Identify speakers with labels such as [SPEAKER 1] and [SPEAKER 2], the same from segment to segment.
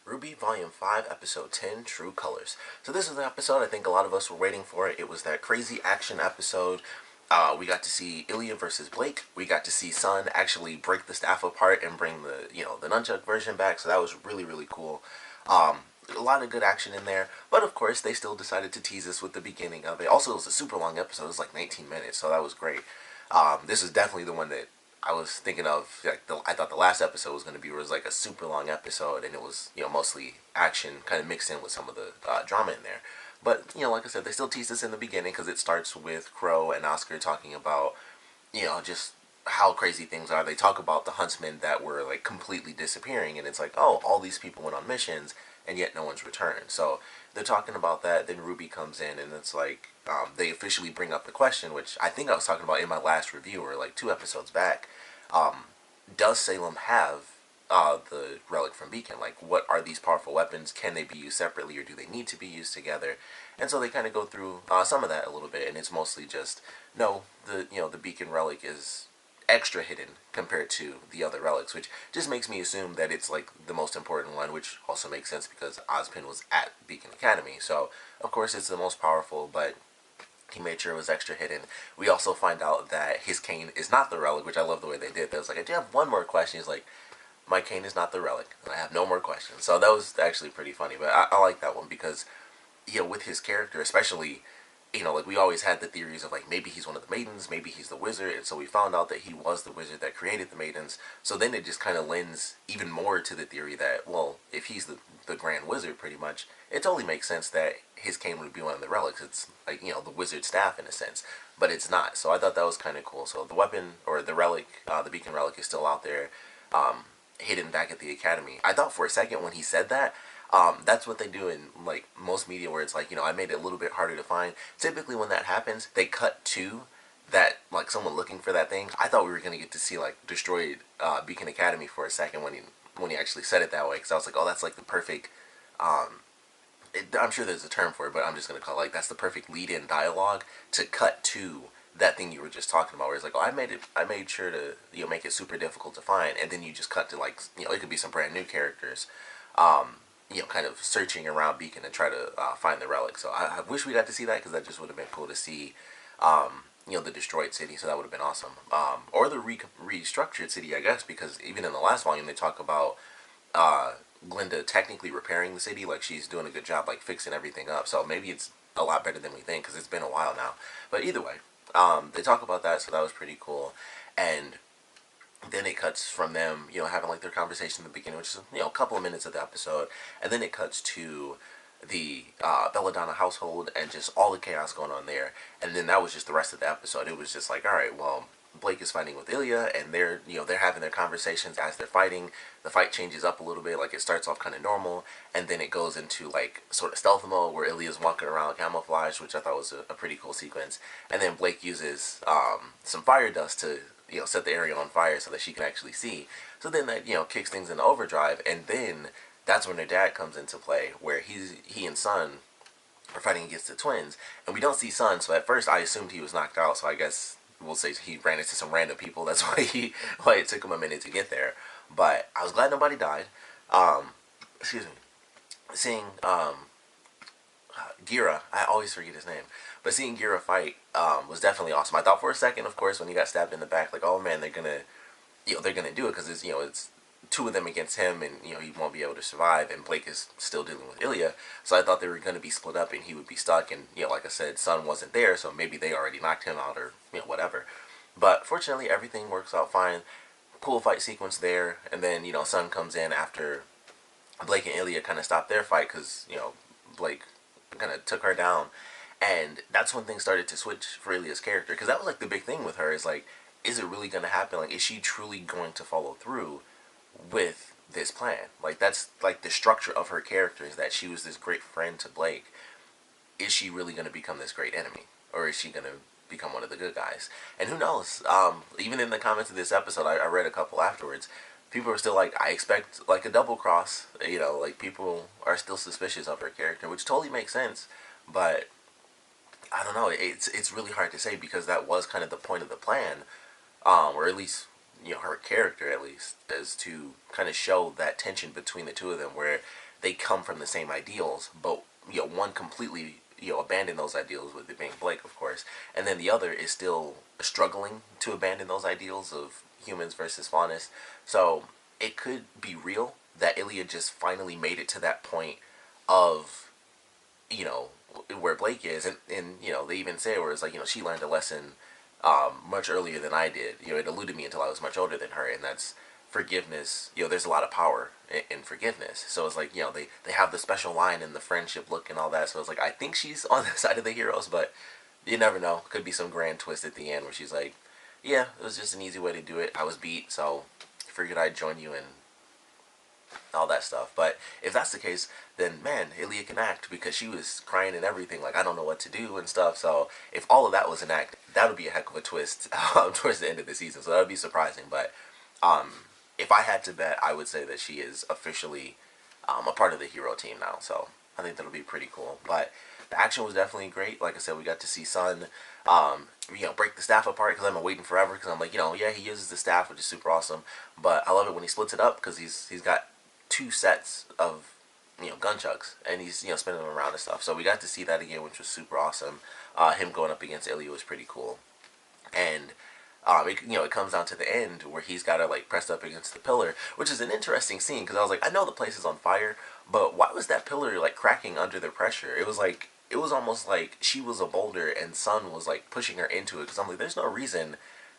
[SPEAKER 1] RWBY Volume 5, Episode 10, True Colors. So this is the episode I think a lot of us were waiting for. It was that crazy action episode. We got to see Ilia versus Blake. We got to see Sun actually break the staff apart and bring the nunchuck version back. So that was really, really cool. A lot of good action in there. But of course, they still decided to tease us with the beginning of it. Also, it was a super long episode. It was like 19 minutes, so that was great. This is definitely the one that I was thinking of. Like I thought the last episode was going to be was like a super long episode, and it was mostly action, kind of mixed in with some of the drama in there. But like I said, they still teased us in the beginning because it starts with Crow and Oscar talking about just how crazy things are. They talk about the huntsmen that were like completely disappearing, and it's like, oh, all these people went on missions, and yet no one's returned. So they're talking about that. Then RWBY comes in, and it's like they officially bring up the question, which I think I was talking about in my last review, or like 2 episodes back. Does Salem have the relic from Beacon? Like, what are these powerful weapons? Can they be used separately, or do they need to be used together? And so they kind of go through some of that a little bit, and it's mostly just no, the Beacon relic is extra hidden compared to the other relics, which just makes me assume that it's like the most important one, which also makes sense because Ozpin was at Beacon Academy, so of course it's the most powerful, but he made sure it was extra hidden. We also find out that his cane is not the relic, which I love the way they did. That was like, I do have one more question. He's like, my cane is not the relic, and I have no more questions. So that was actually pretty funny, but I like that one because, with his character, especially, like we always had the theories of like maybe he's one of the maidens, maybe he's the wizard, and so we found out that he was the wizard that created the maidens. So then it just kind of lends even more to the theory that, well, if he's the grand wizard, pretty much, it totally makes sense that his cane would be one of the relics. It's like the wizard staff in a sense, but it's not. So I thought that was kind of cool. So the weapon or the relic, the beacon relic, is still out there, hidden back at the academy. I thought for a second when he said that. That's what they do in like most media where it's like, I made it a little bit harder to find. Typically when that happens, they cut to that, like someone looking for that thing. I thought we were going to get to see like destroyed Beacon Academy for a second when he actually said it that way, because I was like, oh, that's like the perfect, I'm sure there's a term for it, but I'm just going to call it like that's the perfect lead-in dialogue to cut to that thing you were just talking about, where it's like, oh, I made sure to make it super difficult to find, and then you just cut to like it could be some brand new characters, kind of searching around Beacon to try to find the relic. So I wish we got to see that because that just would have been cool to see, the destroyed city. So that would have been awesome. Or the restructured city, I guess, because even in the last volume they talk about Glinda technically repairing the city, like she's doing a good job, like fixing everything up. So maybe it's a lot better than we think because it's been a while now. But either way, they talk about that, so that was pretty cool. And then it cuts from them, having like their conversation in the beginning, which is, a couple of minutes of the episode. And then it cuts to the Belladonna household and just all the chaos going on there. And then that was just the rest of the episode. It was just like, all right, well, Blake is fighting with Ilia, and they're having their conversations as they're fighting. The fight changes up a little bit, like it starts off kind of normal, and then it goes into like sort of stealth mode where Ilia's walking around camouflage, which I thought was a pretty cool sequence. And then Blake uses some fire dust to set the area on fire so that she can actually see. So then that kicks things into overdrive, and then that's when their dad comes into play, where he and Sun are fighting against the twins, and we don't see Sun. So at first I assumed he was knocked out. So I guess we'll say he ran into some random people. That's why it took him a minute to get there. But I was glad nobody died. Excuse me. Seeing Gira, I always forget his name, but seeing Gira fight was definitely awesome. I thought for a second, of course, when he got stabbed in the back, like, oh man, they're gonna do it because it's two of them against him, and he won't be able to survive, and Blake is still dealing with Ilia. So I thought they were gonna be split up, and he would be stuck, and like I said, Sun wasn't there, so maybe they already knocked him out or whatever. But fortunately, everything works out fine. Cool fight sequence there, and then Sun comes in after Blake and Ilia kind of stopped their fight because Blake kind of took her down, and that's when things started to switch for Ilia's character, because that was like the big thing with her, is like, is it really going to happen? Like, is she truly going to follow through with this plan? Like, that's like the structure of her character, is that she was this great friend to Blake. Is she really going to become this great enemy, or is she going to become one of the good guys? And who knows? Even in the comments of this episode, I read a couple afterwards, people are still like, I expect like a double cross. Like people are still suspicious of her character, which totally makes sense. But I don't know. It's really hard to say, because that was kind of the point of the plan, or at least her character, at least, is to kind of show that tension between the two of them, where they come from the same ideals, but one completely abandoned those ideals, with it being Blake, of course, and then the other is still struggling to abandon those ideals of humans versus faunus. So it could be real that Ilia just finally made it to that point of, you know, where Blake is, and they even say where it's like, she learned a lesson much earlier than I did. It eluded me until I was much older than her, and that's forgiveness. There's a lot of power in forgiveness. So it's like, they have the special line and the friendship look and all that. So it's like, I think she's on the side of the heroes, but you never know. Could be some grand twist at the end where she's like, yeah, it was just an easy way to do it. I was beat, so figured I'd join you and all that stuff. But if that's the case, then man, Ilia can act, because she was crying and everything, like, I don't know what to do and stuff. So if all of that was an act, that would be a heck of a twist towards the end of the season. So that would be surprising. But if I had to bet, I would say that she is officially a part of the hero team now. So I think that'll be pretty cool. But the action was definitely great. Like I said, we got to see Sun, break the staff apart, because I've been waiting forever. Because I'm like, yeah, he uses the staff, which is super awesome. But I love it when he splits it up, because he's got two sets of gunchucks, and he's spinning them around and stuff. So we got to see that again, which was super awesome. Him going up against Ilia was pretty cool, and it comes down to the end where he's got to like press up against the pillar, which is an interesting scene, because I was like, I know the place is on fire, but why was that pillar like cracking under the pressure? It was almost like she was a boulder and Sun was like pushing her into it, because I'm like, there's no reason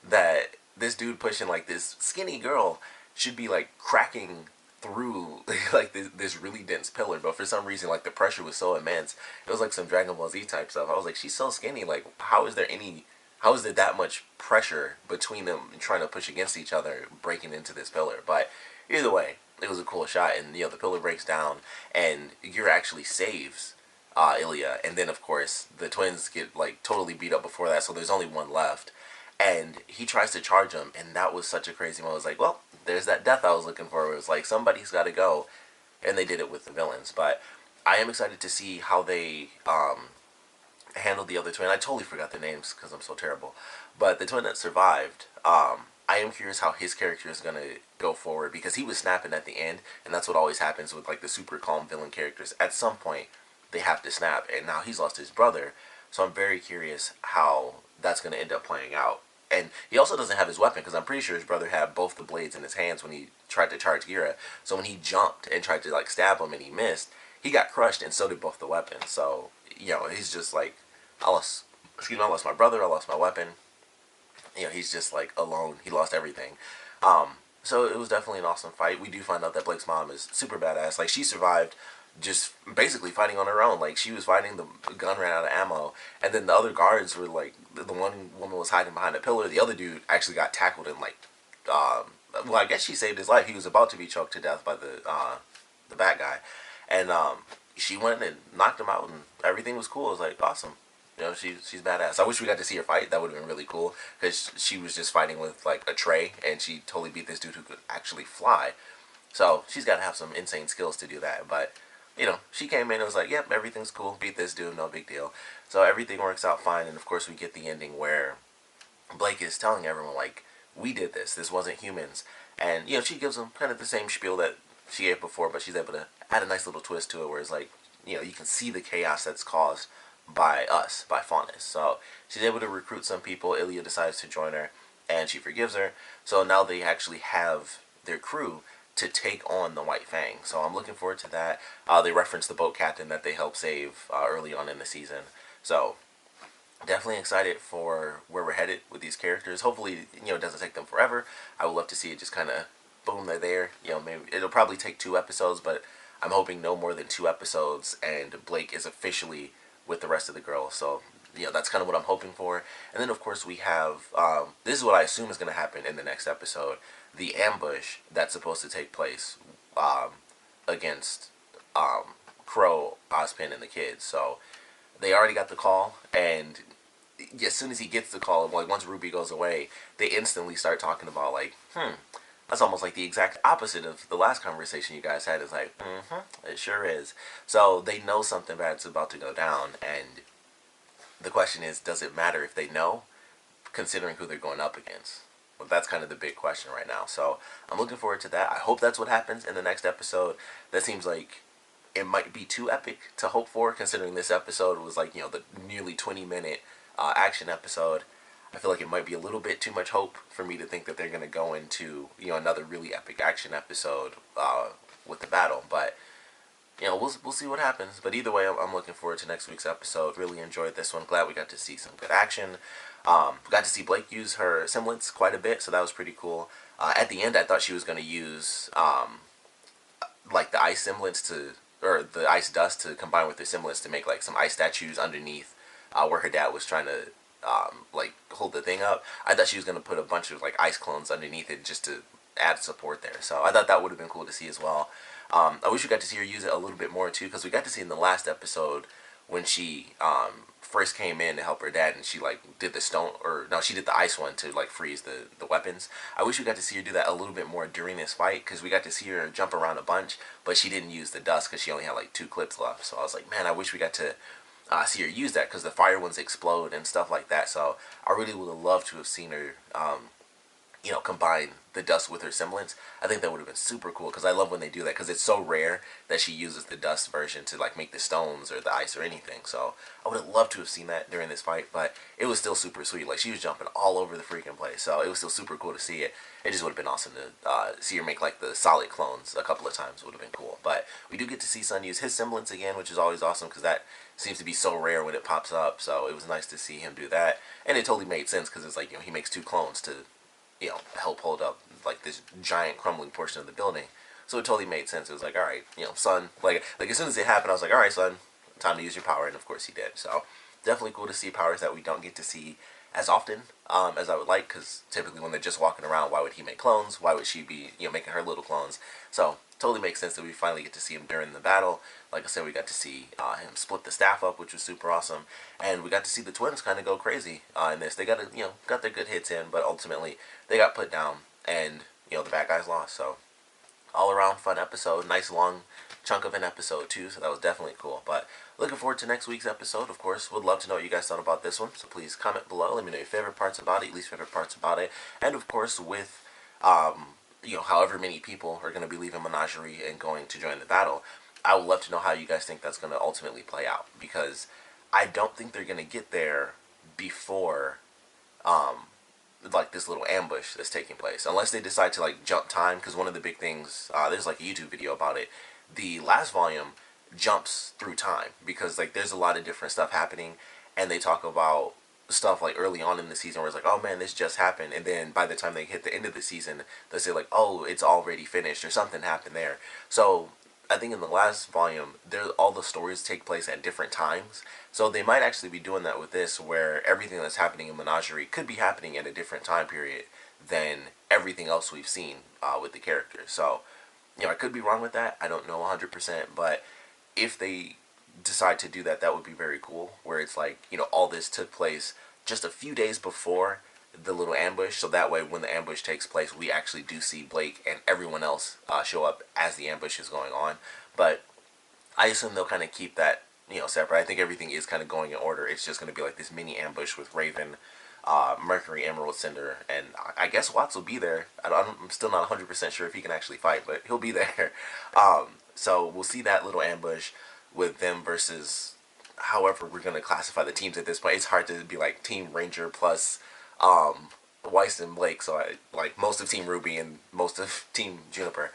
[SPEAKER 1] that this dude pushing like this skinny girl should be like cracking through like this really dense pillar. But for some reason, like, the pressure was so immense. It was like some Dragon Ball Z type stuff. I was like, she's so skinny, like, how is there that much pressure between them trying to push against each other, breaking into this pillar? But either way, it was a cool shot, and the pillar breaks down, and Gira actually saves Ilia, and then of course the twins get like totally beat up before that, so there's only one left, and he tries to charge him, and that was such a crazy moment. I was like, well, there's that death I was looking for. It was like, somebody's got to go, and they did it with the villains. But I am excited to see how they handled the other twin. I totally forgot their names because I'm so terrible. But the twin that survived, I am curious how his character is going to go forward, because he was snapping at the end, and that's what always happens with like the super calm villain characters. At some point, they have to snap, and now he's lost his brother, so I'm very curious how that's going to end up playing out. And he also doesn't have his weapon, because I'm pretty sure his brother had both the blades in his hands when he tried to charge Gira. So when he jumped and tried to like stab him and he missed, he got crushed, and so did both the weapons. So he's just like, I lost my brother, I lost my weapon. He's just like alone. He lost everything. So it was definitely an awesome fight. We do find out that Blake's mom is super badass. Like, she survived just basically fighting on her own. Like, she was fighting, the gun ran out of ammo, and then the other guards were like, the one woman was hiding behind a pillar, the other dude actually got tackled and like, well, I guess she saved his life. He was about to be choked to death by the bad guy, and she went and knocked him out, and everything was cool. It was like, awesome. She's badass. I wish we got to see her fight. That would have been really cool, because she was just fighting with like a tray, and she totally beat this dude who could actually fly. So she's got to have some insane skills to do that. But she came in and was like, yep, everything's cool. Beat this dude, no big deal. So everything works out fine. And of course, we get the ending where Blake is telling everyone, like, we did this. This wasn't humans. And, she gives them kind of the same spiel that she gave before, but she's able to add a nice little twist to it where it's like, you can see the chaos that's caused by us, by faunus. So she's able to recruit some people. Ilia decides to join her, and she forgives her. So now they actually have their crew to take on the White Fang. So I'm looking forward to that. They reference the boat captain that they helped save early on in the season. So definitely excited for where we're headed with these characters. Hopefully, it doesn't take them forever. I would love to see it just kind of, boom, they're there. Maybe it'll probably take 2 episodes, but I'm hoping no more than 2 episodes, and Blake is officially with the rest of the girls. So that's kind of what I'm hoping for. And then of course we have, this is what I assume is going to happen in the next episode, the ambush that's supposed to take place against Crow, Ozpin, and the kids. So they already got the call, and as soon as he gets the call, like once RWBY goes away, they instantly start talking about like, that's almost like the exact opposite of the last conversation you guys had. It's like, it sure is. So they know something bad's about to go down, and the question is, does it matter if they know, considering who they're going up against? Well, that's kind of the big question right now. So I'm looking forward to that. I hope that's what happens in the next episode. That seems like it might be too epic to hope for, considering this episode was like, the nearly 20-minute action episode. I feel like it might be a little bit too much hope for me to think that they're going to go into, another really epic action episode with the battle. But, we'll see what happens. But either way, I'm looking forward to next week's episode. Really enjoyed this one. Glad we got to see some good action. Got to see Blake use her semblance quite a bit, so that was pretty cool. At the end, I thought she was going to use like the ice semblance or the ice dust to combine with the semblance to make like some ice statues underneath where her dad was trying to like hold the thing up. I thought she was going to put a bunch of like ice clones underneath it just to add support there. So I thought that would have been cool to see as well. I wish we got to see her use it a little bit more too, because we got to see in the last episode when she first came in to help her dad, and she like did the stone, or no, she did the ice one to like freeze the weapons. I wish we got to see her do that a little bit more during this fight, because we got to see her jump around a bunch, but she didn't use the dust because she only had like 2 clips left. So I was like, man, I wish we got to see her use that, because the fire ones explode and stuff like that. So I really would have loved to have seen her combine the dust with her semblance. I think that would have been super cool, because I love when they do that, because it's so rare that she uses the dust version to like make the stones or the ice or anything. So I would have loved to have seen that during this fight, but it was still super sweet. Like, she was jumping all over the freaking place, so it was still super cool to see it. It just would have been awesome to see her make like the solid clones a couple of times. Would have been cool. But we do get to see Sun use his semblance again, which is always awesome, because that seems to be so rare when it pops up. So it was nice to see him do that, and it totally made sense, because it's like, he makes 2 clones to help hold up like this giant crumbling portion of the building. So it totally made sense. It was like, all right, Sun, like as soon as it happened, I was like, all right, Sun, time to use your power. And of course he did. So definitely cool to see powers that we don't get to see as often as I would like, because typically when they're just walking around, why would he make clones? Why would she be making her little clones? So totally makes sense that we finally get to see him during the battle. Like I said, we got to see him split the staff up, which was super awesome, and we got to see the twins kind of go crazy in this. They got their good hits in, but ultimately they got put down, and the bad guys lost. So all around fun episode, nice long chunk of an episode too. So that was definitely cool. But looking forward to next week's episode. Of course, would love to know what you guys thought about this one. So please comment below. Let me know your favorite parts about it, least favorite parts about it, and of course with however many people are going to be leaving Menagerie and going to join the battle, I would love to know how you guys think that's going to ultimately play out, because I don't think they're going to get there before like this little ambush that's taking place, unless they decide to like jump time. Because one of the big things, there's like a YouTube video about it, the last volume jumps through time, because like there's a lot of different stuff happening, and they talk about stuff like early on in the season where it's like, oh man, this just happened, and then by the time they hit the end of the season, they say like, oh, it's already finished, or something happened there. So I think in the last volume, all the stories take place at different times. So they might actually be doing that with this, where everything that's happening in Menagerie could be happening at a different time period than everything else we've seen with the characters. So, I could be wrong with that. I don't know 100%, but if they decide to do that, that would be very cool, where it's like, all this took place just a few days before the little ambush, so that way when the ambush takes place, we actually do see Blake and everyone else show up as the ambush is going on. But I assume they'll kind of keep that separate. I think everything is kind of going in order. It's just going to be like this mini ambush with Raven, Mercury, Emerald, Cinder, and I guess Watts will be there. I'm still not 100% sure if he can actually fight, but he'll be there. So we'll see that little ambush with them versus however we're going to classify the teams at this point. It's hard to be like Team Ranger plus Weiss and Blake, so I like most of Team RWBY and most of Team Juniper,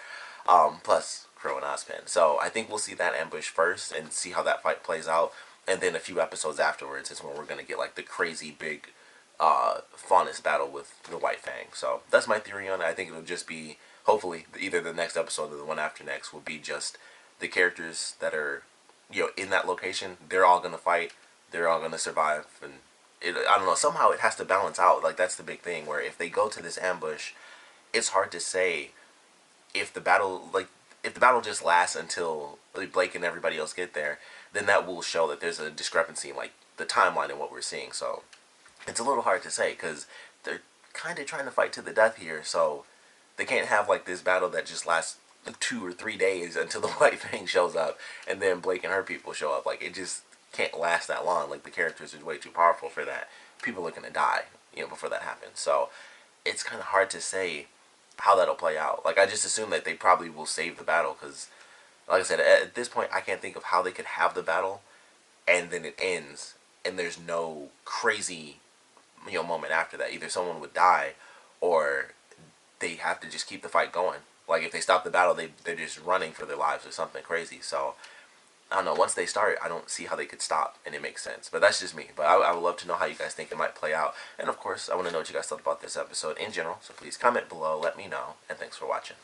[SPEAKER 1] plus Crow and Ozpin. So I think we'll see that ambush first and see how that fight plays out, and then a few episodes afterwards is when we're gonna get like the crazy big Faunus battle with the White Fang. So that's my theory on it. I think it'll just be, hopefully, either the next episode or the one after next will be just the characters that are in that location. They're all gonna fight. They're all gonna survive, and I don't know, somehow it has to balance out. Like, that's the big thing, where if they go to this ambush, it's hard to say if the battle just lasts until Blake and everybody else get there, then that will show that there's a discrepancy in like the timeline and what we're seeing. So it's a little hard to say, because they're kind of trying to fight to the death here, so they can't have like this battle that just lasts 2 or 3 days until the White Fang shows up and then Blake and her people show up. Like, it just can't last that long. Like, the characters are way too powerful for that. People are gonna die, before that happens. So it's kind of hard to say how that'll play out. Like, I just assume that they probably will save the battle, because Like I said, at this point, I can't think of how they could have the battle and then it ends and there's no crazy, moment after that. Either someone would die or they have to just keep the fight going. Like if they stop the battle, they're just running for their lives or something crazy. So I don't know. Once they start, I don't see how they could stop, and it makes sense. But that's just me. But I would love to know how you guys think it might play out. And of course, I want to know what you guys thought about this episode in general. So please comment below, let me know, and thanks for watching.